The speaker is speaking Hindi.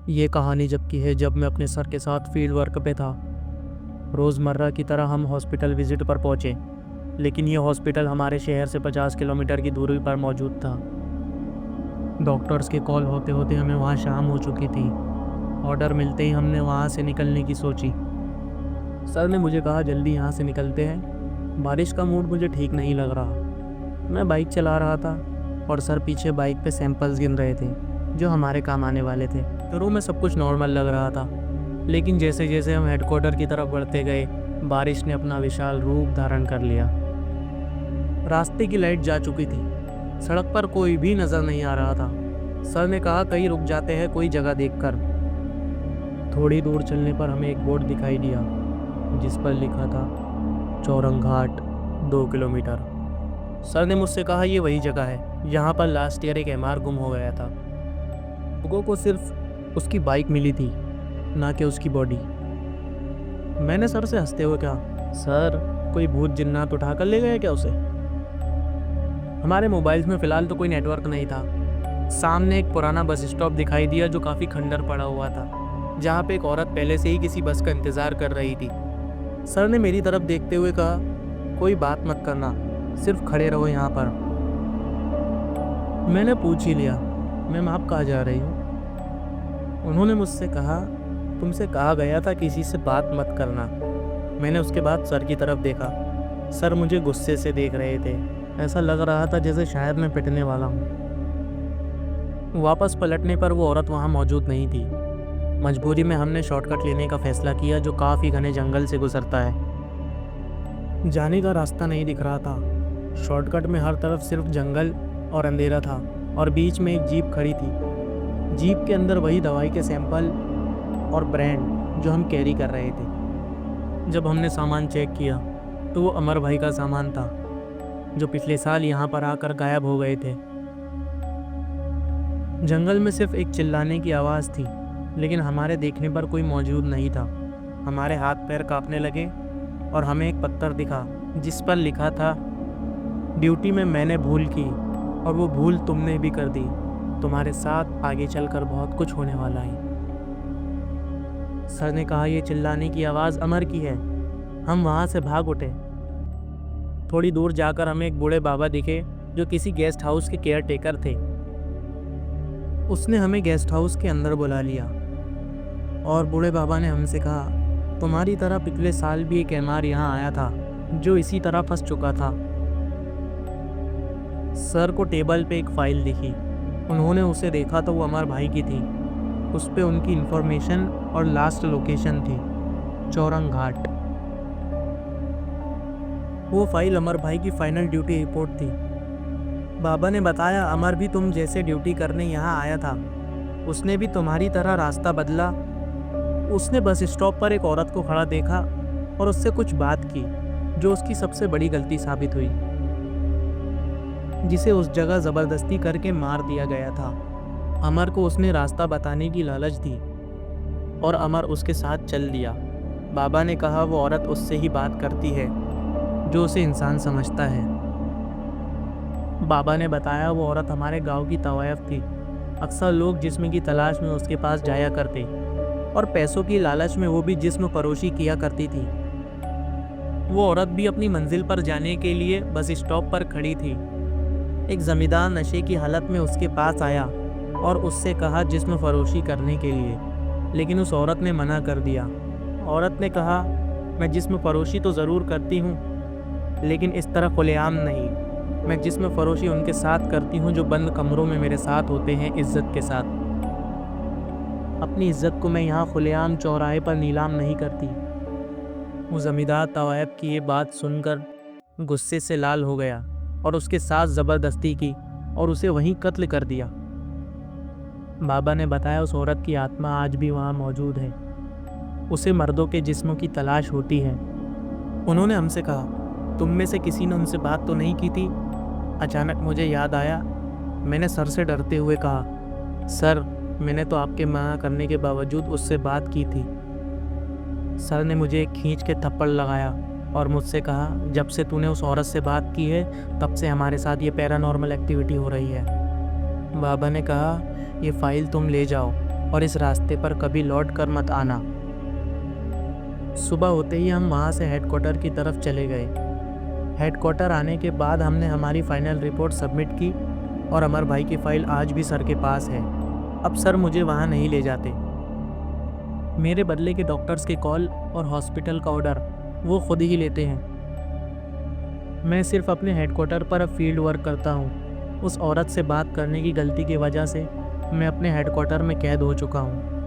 ये कहानी जब की है जब मैं अपने सर के साथ फील्ड वर्क पे था। रोज़मर्रा की तरह हम हॉस्पिटल विज़िट पर पहुँचे, लेकिन ये हॉस्पिटल हमारे शहर से 50 किलोमीटर की दूरी पर मौजूद था। डॉक्टर्स के कॉल होते होते हमें वहाँ शाम हो चुकी थी। ऑर्डर मिलते ही हमने वहाँ से निकलने की सोची। सर ने मुझे कहा जल्दी यहाँ से निकलते हैं। बारिश का मूड मुझे ठीक नहीं लग रहा। मैं बाइक चला रहा था और सर पीछे बाइक पे सैंपल्स गिन रहे थे जो हमारे काम आने वाले थे। शुरू में सब कुछ नॉर्मल लग रहा था, लेकिन जैसे जैसे हम हेडक्वार्टर की तरफ बढ़ते गए, बारिश ने अपना विशाल रूप धारण कर लिया। रास्ते की लाइट जा चुकी थी, सड़क पर कोई भी नज़र नहीं आ रहा था। सर ने कहा कहीं रुक जाते हैं कोई जगह देखकर। थोड़ी दूर चलने पर हमें एक बोर्ड दिखाई दिया जिस पर लिखा था चौरंघाट 2 किलोमीटर। सर ने मुझसे कहा ये वही जगह है, यहाँ पर लास्ट ईयर एक एमआर गुम हो गया था। लोगों को सिर्फ उसकी बाइक मिली थी, ना कि उसकी बॉडी। मैंने सर से हंसते हुए कहा, सर कोई भूत जिन्नात उठा कर ले गया क्या उसे? हमारे मोबाइल्स में फ़िलहाल तो कोई नेटवर्क नहीं था। सामने एक पुराना बस स्टॉप दिखाई दिया जो काफ़ी खंडर पड़ा हुआ था, जहाँ पे एक औरत पहले से ही किसी बस का इंतज़ार कर रही थी। सर ने मेरी तरफ देखते हुए कहा, कोई बात मत करना, सिर्फ खड़े रहो यहाँ पर। मैंने पूछ ही लिया, मैम आप कहाँ जा रही हो? उन्होंने मुझसे कहा, तुमसे कहा गया था किसी से बात मत करना। मैंने उसके बाद सर की तरफ देखा। सर मुझे गुस्से से देख रहे थे, ऐसा लग रहा था जैसे शायद मैं पिटने वाला हूँ। वापस पलटने पर वो औरत वहाँ मौजूद नहीं थी। मजबूरी में हमने शॉर्टकट लेने का फैसला किया जो काफ़ी घने जंगल से गुजरता है। जाने का रास्ता नहीं दिख रहा था। शॉर्टकट में हर तरफ सिर्फ जंगल और अंधेरा था, और बीच में एक जीप खड़ी थी। जीप के अंदर वही दवाई के सैंपल और ब्रांड जो हम कैरी कर रहे थे। जब हमने सामान चेक किया तो वो अमर भाई का सामान था, जो पिछले साल यहाँ पर आकर गायब हो गए थे। जंगल में सिर्फ एक चिल्लाने की आवाज़ थी, लेकिन हमारे देखने पर कोई मौजूद नहीं था। हमारे हाथ पैर कांपने लगे और हमें एक पत्थर दिखा जिस पर लिखा था, ड्यूटी में मैंने भूल की और वो भूल तुमने भी कर दी। तुम्हारे साथ आगे चलकर बहुत कुछ होने वाला है। सर ने कहा ये चिल्लाने की आवाज़ अमर की है। हम वहाँ से भाग उठे। थोड़ी दूर जाकर हमें एक बूढ़े बाबा दिखे जो किसी गेस्ट हाउस के केयर टेकर थे। उसने हमें गेस्ट हाउस के अंदर बुला लिया और बूढ़े बाबा ने हमसे कहा, तुम्हारी तरह पिछले साल भी एक एमआर यहाँ आया था जो इसी तरह फंस चुका था। सर को टेबल पे एक फाइल दिखी। उन्होंने उसे देखा तो वो अमर भाई की थी। उस पे उनकी इन्फॉर्मेशन और लास्ट लोकेशन थी, चौरंघाट। वो फाइल अमर भाई की फाइनल ड्यूटी रिपोर्ट थी। बाबा ने बताया अमर भी तुम जैसे ड्यूटी करने यहाँ आया था। उसने भी तुम्हारी तरह रास्ता बदला। उसने बस स्टॉप पर एक औरत को खड़ा देखा और उससे कुछ बात की, जो उसकी सबसे बड़ी गलती साबित हुई, जिसे उस जगह ज़बरदस्ती करके मार दिया गया था। अमर को उसने रास्ता बताने की लालच दी और अमर उसके साथ चल दिया। बाबा ने कहा वो औरत उससे ही बात करती है जो उसे इंसान समझता है। बाबा ने बताया वो औरत हमारे गांव की तवायफ थी। अक्सर लोग जिस्म की तलाश में उसके पास जाया करते और पैसों की लालच में वो भी जिस्म फरोशी किया करती थी। वो औरत भी अपनी मंजिल पर जाने के लिए बस स्टॉप पर खड़ी थी। एक जमींदार नशे की हालत में उसके पास आया और उससे कहा जिस्म फरोशी करने के लिए, लेकिन उस औरत ने मना कर दिया। औरत ने कहा, मैं जिस्म फरोशी तो ज़रूर करती हूँ, लेकिन इस तरह खुलेआम नहीं। मैं जिस्म फरोशी उनके साथ करती हूँ जो बंद कमरों में मेरे साथ होते हैं, इज्जत के साथ। अपनी इज्जत को मैं यहाँ खुलेआम चौराहे पर नीलाम नहीं करती। वो ज़मींदार तवायब की ये बात सुनकर गुस्से से लाल हो गया और उसके साथ ज़बरदस्ती की और उसे वहीं कत्ल कर दिया। बाबा ने बताया उस औरत की आत्मा आज भी वहाँ मौजूद है। उसे मर्दों के जिस्मों की तलाश होती है। उन्होंने हमसे कहा, तुम में से किसी ने उनसे बात तो नहीं की थी? अचानक मुझे याद आया। मैंने सर से डरते हुए कहा, सर मैंने तो आपके मना करने के बावजूद उससे बात की थी। सर ने मुझे खींच के थप्पड़ लगाया और मुझसे कहा, जब से तूने उस औरत से बात की है तब से हमारे साथ ये पैरानॉर्मल एक्टिविटी हो रही है। बाबा ने कहा, ये फाइल तुम ले जाओ और इस रास्ते पर कभी लौट कर मत आना। सुबह होते ही हम वहाँ से हेडक्वार्टर की तरफ चले गए। हेडक्वार्टर आने के बाद हमने हमारी फाइनल रिपोर्ट सबमिट की और अमर भाई की फाइल आज भी सर के पास है। अब सर मुझे वहाँ नहीं ले जाते। मेरे बदले के डॉक्टर्स के कॉल और हॉस्पिटल का ऑर्डर वो खुद ही लेते हैं। मैं सिर्फ अपने हेडक्वार्टर पर अब फील्ड वर्क करता हूँ। उस औरत से बात करने की गलती की वजह से मैं अपने हेडक्वार्टर में कैद हो चुका हूँ।